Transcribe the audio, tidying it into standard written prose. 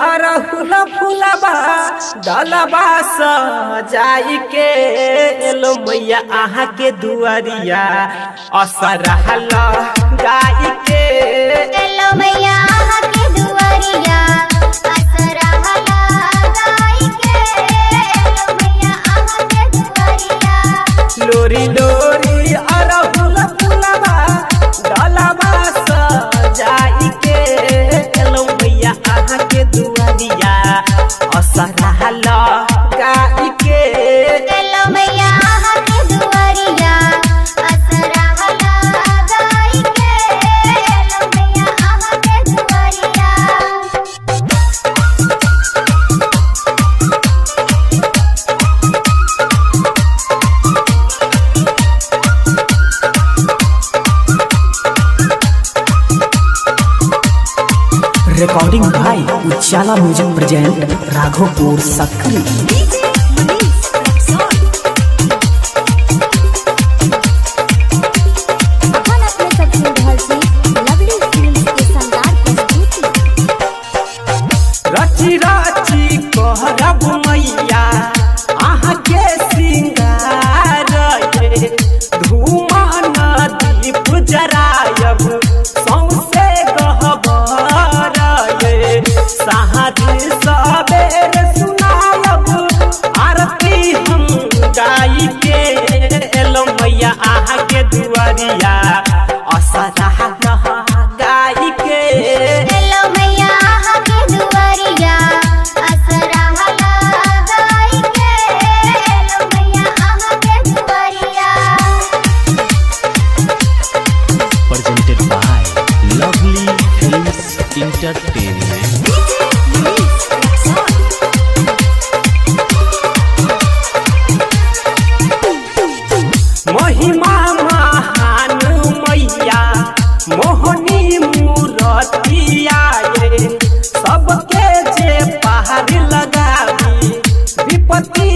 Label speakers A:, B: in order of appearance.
A: अरहुल फुलबा डलबा सजाई के एलो मैया आहा के दुआरिया असरहल गाई के
B: एलो मैया आहा के दुआरिया असरहल गाई के एलो मैया आहा के दुआरिया
A: लोरी लोरी अरहुल फुलबा डलबा सजाई के एलो मैया आहा के दुआरिया असरहल गाई के
B: एलो मैया आहा के दुआरिया असरहल गाई के एलो मैया आहा के दुआरिया
C: रिकॉर्डिंग बाय उजाला म्यूजिक प्रेजेंट राघोपुर सक्री।
A: रची रची कहरब मैया आहा के सिंगार ये धुआं नदी जरायब सौंसे गहबर ये साँझ सबेर सुनायब आरती हम गाई के एलो मैया आहा के दुआरिया असरहल गाई के
B: एलो मैया आहा के दुआरिया असरहल गाई के एलो मैया आहा के दुआरिया
D: presented by Lovely Films Entertainment।
A: महिमा महान मैया मोहनी मूरतिया ये सबके जे पहाड़ लगावी विपत्ति